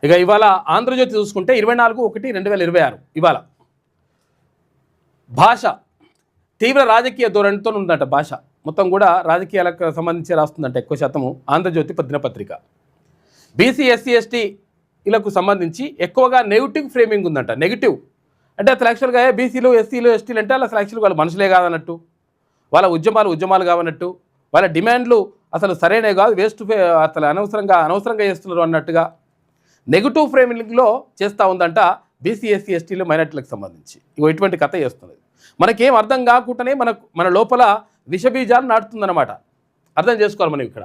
ఇక ఇవాళ ఆంధ్రజ్యోతి చూసుకుంటే 24/1/2026 ఇవాళ భాష తీవ్ర రాజకీయ ధోరణితో ఉందట. భాష మొత్తం కూడా రాజకీయాలకు సంబంధించి రాస్తుందంట ఎక్కువ శాతము ఆంధ్రజ్యోతి దినపత్రిక. బీసీ ఎస్సీ ఎస్టీ వీళ్ళకు సంబంధించి ఎక్కువగా నెగిటివ్ ఫ్రేమింగ్ ఉందంట. నెగిటివ్ అంటే అసలు యాక్చువల్గా బీసీలు ఎస్సీలు ఎస్టీలు అంటే అసలు యాక్చువల్గా వాళ్ళ మనుషులే కాదన్నట్టు, వాళ్ళ ఉద్యమాలు కావన్నట్టు, వాళ్ళ డిమాండ్లు అసలు సరైనవి కాదు, వేస్ట్ అసలు అనవసరంగా చేస్తున్నారు అన్నట్టుగా నెగిటివ్ ఫ్రేమింగ్లో చేస్తూ ఉందంట బీసీ ఎస్సీ ఎస్టీలు మైనార్టీలకు సంబంధించి. ఇటువంటి కథ చేస్తున్నది. మనకేం అర్థం కాకుండానే మన లోపల విషబీజాలు నాటుతుందన్నమాట. అర్థం చేసుకోవాలి మనం ఇక్కడ.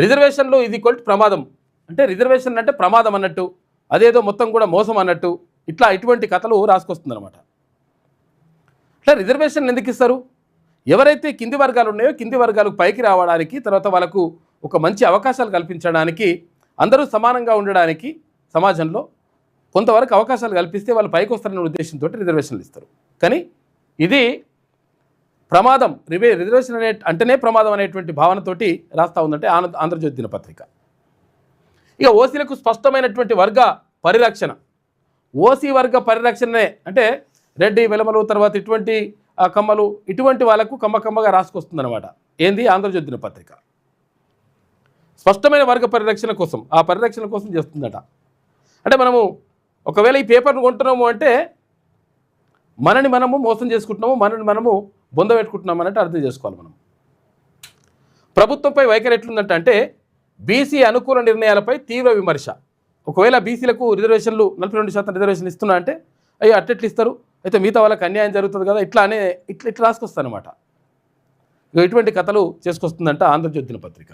రిజర్వేషన్లో ఇది ప్రమాదం అంటే రిజర్వేషన్ అంటే ప్రమాదం అన్నట్టు, అదేదో మొత్తం కూడా మోసం అన్నట్టు ఇటువంటి కథలు రాసుకొస్తుందన్నమాట. ఇట్లా రిజర్వేషన్ ఎందుకు ఇస్తారు? ఎవరైతే కింది వర్గాలు ఉన్నాయో కింది వర్గాలకు పైకి రావడానికి, తర్వాత వాళ్ళకు ఒక మంచి అవకాశాలు కల్పించడానికి, అందరూ సమానంగా ఉండడానికి సమాజంలో కొంతవరకు అవకాశాలు కల్పిస్తే వాళ్ళు పైకి వస్తారనే ఉద్దేశంతో రిజర్వేషన్లు ఇస్తారు. కానీ ఇది ప్రమాదం, రిజర్వేషన్ అంటేనే ప్రమాదం అనేటువంటి భావనతోటి రాస్తూ ఉందంటే ఆంధ్రజ్యోతి దినపత్రిక. ఇక ఓసీలకు స్పష్టమైనటువంటి వర్గ పరిరక్షణ, ఓసీ వర్గ పరిరక్షణనే అంటే రెడ్డి వెలమలు తర్వాత ఇటువంటి కమ్మలు ఇటువంటి వాళ్ళకు కమ్మగా రాసుకొస్తుందన్నమాట. ఏంది ఆంధ్రజ్యోతి దినపత్రిక స్పష్టమైన వర్గ పరిరక్షణ కోసం, ఆ పరిరక్షణ కోసం చేస్తుందట. అంటే మనము ఒకవేళ ఈ పేపర్ను కొంటున్నాము అంటే మనని మనము మోసం చేసుకుంటున్నాము, మనని మనము బొంద పెట్టుకుంటున్నాము అన్నట్టు అర్థం చేసుకోవాలి మనం. ప్రభుత్వంపై వైఖరి ఎట్లుందంటే అంటే బీసీ అనుకూల నిర్ణయాలపై తీవ్ర విమర్శ. ఒకవేళ బీసీలకు రిజర్వేషన్లు 42% రిజర్వేషన్ ఇస్తున్నా అంటే అయ్యో అట్టెట్లు ఇస్తారు, అయితే మిగతా వాళ్ళకి అన్యాయం జరుగుతుంది కదా, ఇట్లా రాసుకొస్తానమాట. ఇటువంటి కథలు చేసుకొస్తుందంట ఆంధ్రజ్యోతి దినపత్రిక.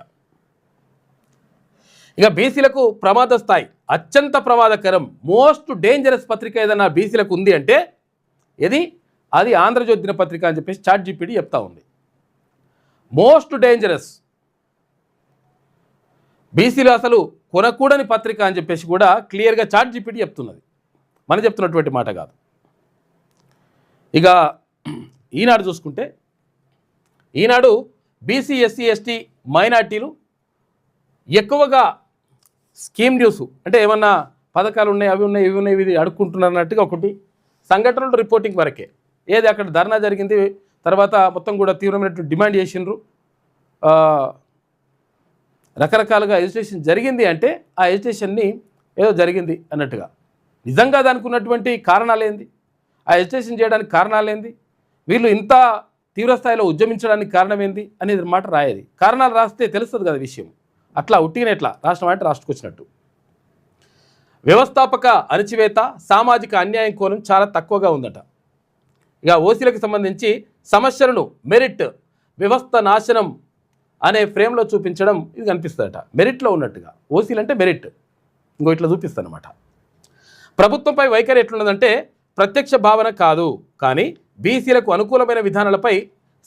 ఇక బీసీలకు ప్రమాద స్థాయి, అత్యంత ప్రమాదకరం, మోస్ట్ డేంజరస్ పత్రిక ఏదైనా బీసీలకు ఉంది అంటే అది ఆంధ్రజ్యోతి దినపత్రిక అని చెప్పేసి ChatGPT చెప్తా ఉంది. మోస్ట్ డేంజరస్, బీసీలు అసలు కొనకూడని పత్రిక అని చెప్పేసి కూడా క్లియర్గా ChatGPT చెప్తున్నది, మనం చెప్తున్నటువంటి మాట కాదు. ఇక ఈనాడు చూసుకుంటే ఈనాడు బీసీ ఎస్సీ ఎస్టీ మైనార్టీలు ఎక్కువగా స్కీమ్ న్యూస్ అంటే ఏమన్నా పథకాలు ఉన్నాయి అవి ఉన్నాయి ఇవి ఉన్నాయి ఇది అడుక్కుంటున్నారు అన్నట్టుగా ఒకటి సంఘటనలు రిపోర్టింగ్ వరకే. ఏది అక్కడ ధర్నా జరిగింది, తర్వాత మొత్తం కూడా తీవ్రమైనటువంటి డిమాండ్ చేసిండ్రు, రకరకాలుగా ఎజిటేషన్ జరిగింది అంటే ఆ ఎజిటేషన్ని ఏదో జరిగింది అన్నట్టుగా. నిజంగా దానికి ఉన్నటువంటి కారణాలేంది, ఆ ఎజిటేషన్ చేయడానికి కారణాలేంది, వీళ్ళు ఇంత తీవ్రస్థాయిలో ఉద్యమించడానికి కారణం ఏంది అనేది మాట రాయేది. కారణాలు రాస్తే తెలుస్తుంది కదా విషయం. అట్లా ఉట్టిగానే ఎట్లా రాష్ట్రం అంటే రాష్ట్రకొచ్చినట్టు. వ్యవస్థాపక అణచివేత, సామాజిక అన్యాయం కోణం చాలా తక్కువగా ఉందట. ఇక ఓసీలకు సంబంధించి సమస్యలను మెరిట్, వ్యవస్థ నాశనం అనే ఫ్రేమ్లో చూపించడం ఇది కనిపిస్తుందట. మెరిట్లో ఉన్నట్టుగా ఓసీలు అంటే మెరిట్ ఇట్లా చూపిస్తానమాట. ప్రభుత్వంపై వైఖరి ఎట్లున్నదంటే ప్రత్యక్ష భావన కాదు, కానీ బీసీలకు అనుకూలమైన విధానాలపై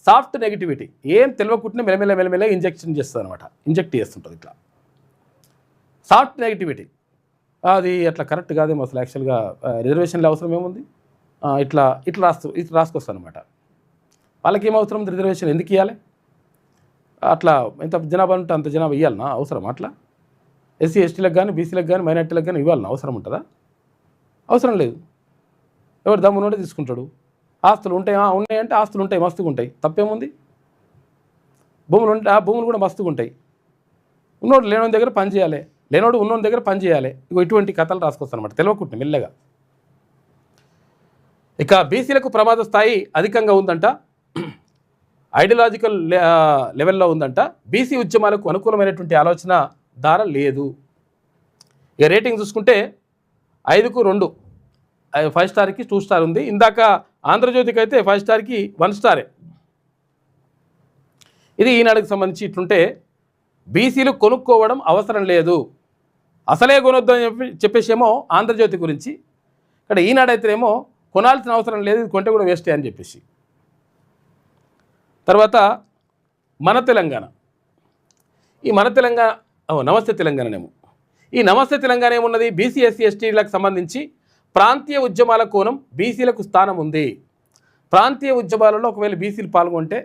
సాఫ్ట్ నెగిటివిటీ, ఏం తెలియకుండానే మెల్లమెల్ల ఇంజెక్ట్ చేస్తుంటుంది. ఇట్లా సాఫ్ట్ నెగిటివిటీ అది అట్లా కరెక్ట్ కాదేమో అసలు. యాక్చువల్గా రిజర్వేషన్ల అవసరం ఏముంది, ఇట్లా రాసుకొస్తానమాట. వాళ్ళకి ఏం అవసరం రిజర్వేషన్ ఎందుకు ఇవ్వాలి, అట్లా ఎంత జనాభా ఉంటే అంత జనాభా ఇవ్వాలన్నా అవసరం? అట్లా ఎస్సీ ఎస్టీలకు కానీ బీసీలకు కానీ మైనార్టీలకు కానీ ఇవ్వాలన్నా అవసరం ఉంటుందా? అవసరం లేదు. ఎవరు దమ్మునుంటే తీసుకుంటాడు. ఆస్తులు ఉన్నాయంటే ఆస్తులు ఉంటాయి, మస్తుగా ఉంటాయి, తప్పేముంది. భూములు ఉంటే ఆ భూములు కూడా మస్తుగా ఉంటాయి. ఉన్నోడు లేనోని దగ్గర పని చేయాలి, లేనోడు ఉన్నోని దగ్గర పని చేయాలి. ఇటువంటి కథలు రాసుకొస్తానమాట తెలియకుంటున్నాయి మెల్లగా. ఇక బీసీలకు ప్రమాద స్థాయి అధికంగా ఉందంట, ఐడియాలజికల్ లెవెల్లో ఉందంట. బీసీ ఉద్యమాలకు అనుకూలమైనటువంటి ఆలోచన ధార లేదు. ఇక రేటింగ్ చూసుకుంటే 5కు 2, 5 స్టార్కి 2 స్టార్ ఉంది. ఇందాక ఆంధ్రజ్యోతికి అయితే 5 స్టార్కి 1 స్టారే. ఇది ఈనాడుకి సంబంధించి ఇట్లుంటే బీసీలు కొనుక్కోవడం అవసరం లేదు, అసలే కొనొద్దు అని చెప్పేసేమో ఆంధ్రజ్యోతి గురించి. ఇక్కడ ఈనాడైతేనేమో కొనాల్సిన అవసరం లేదు, ఇది కొంటే కూడా వేస్టే అని చెప్పేసి. తర్వాత మన తెలంగాణ, ఈ మన తెలంగాణ నమస్తే తెలంగాణనేమో. ఈ నమస్తే తెలంగాణ ఏమున్నది, బీసీ ఎస్సీ ఎస్టీలకు సంబంధించి ప్రాంతీయ ఉద్యమాల కోణం, బీసీలకు స్థానం ఉంది. ప్రాంతీయ ఉద్యమాలలో ఒకవేళ బీసీలు పాల్గొంటే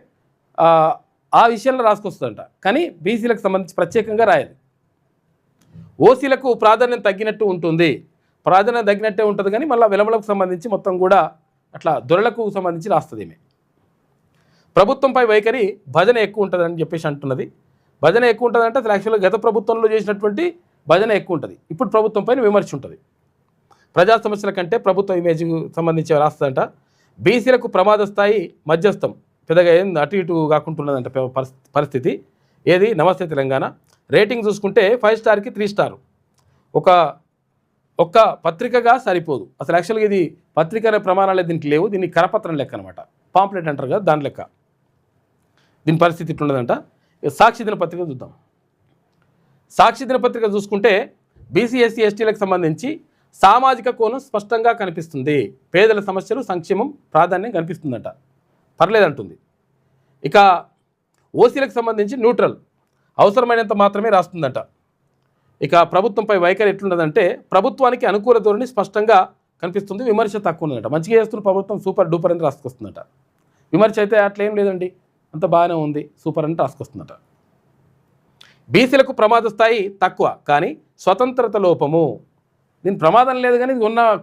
ఆ విషయంలో రాసుకొస్తుందంట, కానీ బీసీలకు సంబంధించి ప్రత్యేకంగా రాయదు. ఓసీలకు ప్రాధాన్యం తగ్గినట్టు ఉంటుంది, ప్రాధాన్యం తగ్గినట్టే ఉంటుంది కానీ మళ్ళీ వెలమలకు సంబంధించి మొత్తం కూడా అట్లా దొరలకు సంబంధించి రాస్తుంది. ప్రభుత్వంపై వైఖరి భజన ఎక్కువ ఉంటుందని చెప్పేసి అంటున్నది. భజన ఎక్కువ ఉంటుందంటే అసలు యాక్చువల్గా గత ప్రభుత్వంలో చేసినటువంటి భజన ఎక్కువ ఉంటుంది, ఇప్పుడు ప్రభుత్వం పైన విమర్శ ఉంటుంది. ప్రజా సమస్యల కంటే ప్రభుత్వ ఇమేజ్కు సంబంధించి రాస్తుందంట. బీసీలకు ప్రమాద స్థాయి మధ్యస్థం, పెద్దగా ఏం అటు ఇటు కాకుంటున్నదంట పరిస్థితి. ఏది నమస్తే తెలంగాణ రేటింగ్ చూసుకుంటే 5 స్టార్కి 3 స్టార్. ఒక్క పత్రికగా సరిపోదు. అసలు యాక్చువల్గా ఇది పత్రిక అనే ప్రమాణాలే దీనికి లేవు, దీన్ని కరపత్రం లెక్క అనమాట, పాంప్లెట్ అంటారు కదా దాని లెక్క. దీని పరిస్థితి ఇట్లున్నదంట. సాక్షి దినపత్రిక చూద్దాం. సాక్షి దినపత్రిక చూసుకుంటే బీసీ ఎస్సీ ఎస్టీలకు సంబంధించి సామాజిక కోణం స్పష్టంగా కనిపిస్తుంది, పేదల సమస్యలు సంక్షేమం ప్రాధాన్యం కనిపిస్తుందంట, పర్లేదంటుంది. ఇక ఓసీలకు సంబంధించి న్యూట్రల్, అవసరమైనంత మాత్రమే రాస్తుందంట. ఇక ప్రభుత్వంపై వైఖరి ఎట్లున్నదంటే ప్రభుత్వానికి అనుకూల ధోరణి స్పష్టంగా కనిపిస్తుంది, విమర్శ తక్కువ ఉన్నదంట. మంచిగా చేస్తున్న ప్రభుత్వం సూపర్ డూపర్ అని రాసుకొస్తుందట. విమర్శ అయితే అట్లేం లేదండి, అంత బాగానే ఉంది సూపర్ అని రాసుకొస్తుందట. బీసీలకు ప్రమాద స్థాయి తక్కువ కానీ స్వతంత్రత లోపము, దీని ప్రమాదం లేదు కానీ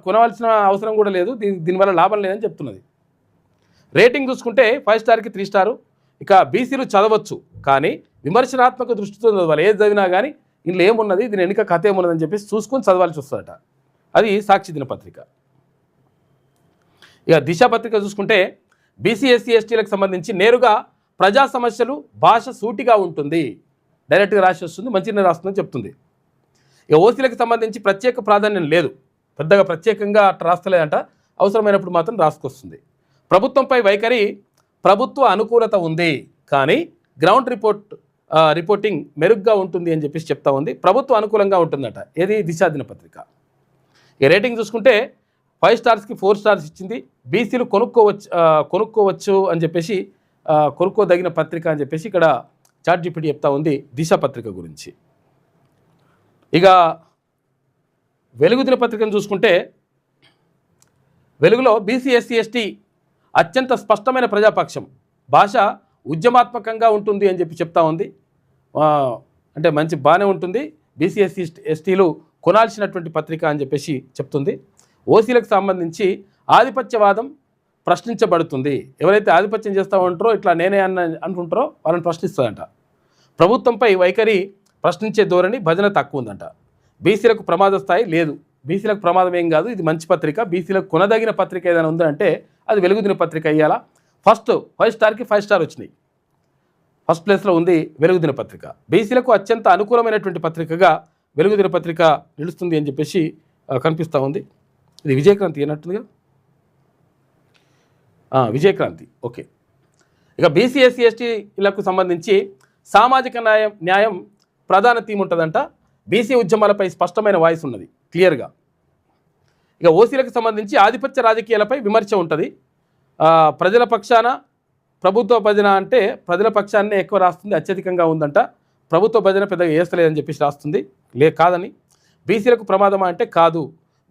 కొనవలసిన అవసరం కూడా లేదు, దీనివల్ల లాభం లేదని చెప్తున్నది. రేటింగ్ చూసుకుంటే 5 స్టార్కి 3 స్టారు. ఇక బీసీలు చదవచ్చు కానీ విమర్శనాత్మక దృష్టితో చదవాలి, ఏది చదివినా కానీ ఇందులో ఏమున్నది, దీని వెనుక కథ ఏమున్నదని చెప్పేసి చూసుకొని చదవాల్సి వస్తుందట. అది సాక్షి దినపత్రిక. ఇక దిశ పత్రిక చూసుకుంటే బీసీ ఎస్సీ ఎస్టీలకు సంబంధించి నేరుగా ప్రజా సమస్యలు, భాష సూటిగా ఉంటుంది, డైరెక్ట్గా రాసి వస్తుంది, మంచిగా రాస్తుందని చెప్తుంది. ఇక ఓసీలకు సంబంధించి ప్రత్యేక ప్రాధాన్యం లేదు, పెద్దగా ప్రత్యేకంగా అట్లా రాస్తలేదంట, అవసరమైనప్పుడు మాత్రం రాసుకొస్తుంది. ప్రభుత్వంపై వైఖరి ప్రభుత్వ అనుకూలత ఉంది కానీ గ్రౌండ్ రిపోర్టింగ్ మెరుగ్గా ఉంటుంది అని చెప్పేసి చెప్తా ఉంది. ప్రభుత్వ అనుకూలంగా ఉంటుందట. ఏది దిశా దినపత్రిక. ఈ రేటింగ్ చూసుకుంటే 5 స్టార్స్కి 4 స్టార్స్ ఇచ్చింది. బీసీలు కొనుక్కోవచ్చు అని చెప్పేసి కొనుక్కోదగిన పత్రిక అని చెప్పేసి ఇక్కడ చాట్‌జీపీటీ చెప్తా ఉంది దిశ పత్రిక గురించి. ఇక వెలుగు దినపత్రికను చూసుకుంటే వెలుగులో బీసీ ఎస్సీ ఎస్టీ అత్యంత స్పష్టమైన ప్రజాపక్షం, భాష ఉద్యమాత్మకంగా ఉంటుంది అని చెప్పి చెప్తా ఉంది. అంటే మంచి బాగానే ఉంటుంది, బీసీ ఎస్సీ ఎస్టీలు కొనాల్సినటువంటి పత్రిక అని చెప్పేసి చెప్తుంది. ఓసీలకు సంబంధించి ఆధిపత్యవాదం ప్రశ్నించబడుతుంది, ఎవరైతే ఆధిపత్యం చేస్తూ ఉంటారో ఇట్లా నేనే అనుకుంటారో వాళ్ళని ప్రశ్నిస్తుందంట. ప్రభుత్వంపై వైఖరి ప్రశ్నించే ధోరణి, భజన తక్కువ ఉందంట. బీసీలకు ప్రమాద స్థాయి లేదు, బీసీలకు ప్రమాదం ఏం కాదు, ఇది మంచి పత్రిక, బీసీలకు కొనదగిన పత్రిక ఏదైనా ఉందంటే అది వెలుగు దినపత్రిక. ఇయ్యాల ఫస్ట్ 5 స్టార్కి 5 స్టార్ వచ్చినాయి, ఫస్ట్ ప్లేస్లో ఉంది వెలుగు దినపత్రిక. బీసీలకు అత్యంత అనుకూలమైనటువంటి పత్రికగా వెలుగు దినపత్రిక నిలుస్తుంది అని చెప్పేసి కనిపిస్తూ ఉంది. ఇది విజయక్రాంతి అన్నట్టుగా, విజయక్రాంతి. ఓకే. ఇక బీసీ ఎస్సీ ఎస్టీలకు సంబంధించి సామాజిక న్యాయం ప్రధాన థీమ్ ఉంటుందంట. బీసీ ఉద్యమాలపై స్పష్టమైన వాయిస్ ఉన్నది క్లియర్గా. ఇక ఓసీలకు సంబంధించి ఆధిపత్య రాజకీయాలపై విమర్శ ఉంటుంది. ప్రజల పక్షాన ప్రభుత్వ భజన అంటే ప్రజల పక్షాన్నే ఎక్కువ రాస్తుంది, అత్యధికంగా ఉందంట. ప్రభుత్వ భజన పెద్దగా వేస్తలేదని చెప్పేసి రాస్తుంది, కాదని. బీసీలకు ప్రమాదమా అంటే కాదు,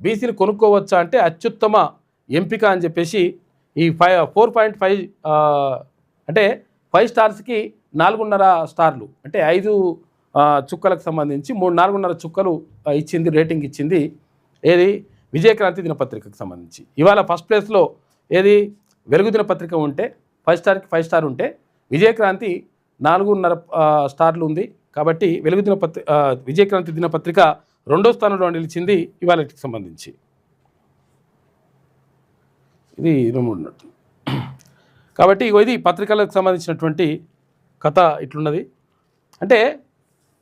బీసీలు కొనుక్కోవచ్చా అంటే అత్యుత్తమ ఎంపిక అని చెప్పేసి ఈ 4.5 అంటే 5 స్టార్స్కి 4.5 స్టార్లు అంటే 5 చుక్కలకు సంబంధించి 4.5 చుక్కలు ఇచ్చింది, రేటింగ్ ఇచ్చింది. ఏది విజయక్రాంతి దినపత్రికకు సంబంధించి. ఇవాళ ఫస్ట్ ప్లేస్లో ఏది వెలుగు దినపత్రిక ఉంటే 5 స్టార్కి 5 స్టార్ ఉంటే విజయక్రాంతి 4.5 స్టార్లు ఉంది. కాబట్టి విజయక్రాంతి దినపత్రిక 2వ స్థానంలో నిలిచింది ఇవాళకి సంబంధించి. ఇది 2 కాబట్టి ఇది పత్రికలకు సంబంధించినటువంటి కథ ఇట్లున్నది. అంటే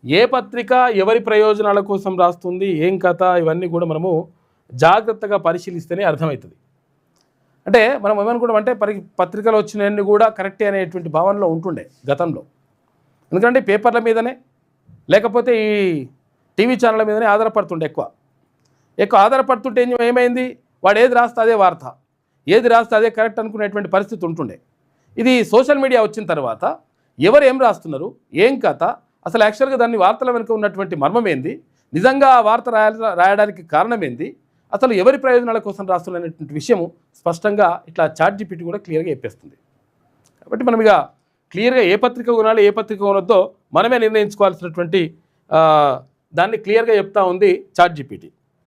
ఏ పత్రిక ఎవరి ప్రయోజనాల కోసం రాస్తుంది, ఏం కథ, ఇవన్నీ కూడా మనము జాగ్రత్తగా పరిశీలిస్తేనే అర్థమవుతుంది. అంటే మనం ఏమనుకుంటాం అంటే పత్రికలు వచ్చినవన్నీ కూడా కరెక్టే అనేటువంటి భావనలో ఉంటుండే గతంలో. ఎందుకంటే పేపర్ల మీదనే లేకపోతే ఈ టీవీ ఛానళ్ళ మీదనే ఆధారపడుతుండే, ఎక్కువ ఆధారపడుతుంటే ఏమైంది, వాడు ఏది రాస్తే అదే వార్త, ఏది రాస్తే అదే కరెక్ట్ అనుకునేటువంటి పరిస్థితి ఉంటుండే. ఇది సోషల్ మీడియా వచ్చిన తర్వాత ఎవరు ఏం రాస్తున్నారు, ఏం కథ, అసలు యాక్చువల్గా దాన్ని వార్తల వెనుక ఉన్నటువంటి మర్మం ఏంది, నిజంగా ఆ వార్త రాయడానికి కారణం ఏంది, అసలు ఎవరి ప్రయోజనాల కోసం రాస్తున్నటువంటి విషయము స్పష్టంగా ఇట్లా చాట్‌జీపీటీ కూడా క్లియర్గా చెప్పేస్తుంది. కాబట్టి మనం ఇక క్లియర్గా ఏ పత్రిక కొనాలి, ఏ పత్రిక కొనొద్దో మనమే నిర్ణయించుకోవాల్సినటువంటి దాన్ని క్లియర్గా చెప్తా ఉంది చాట్ జీపీటీ.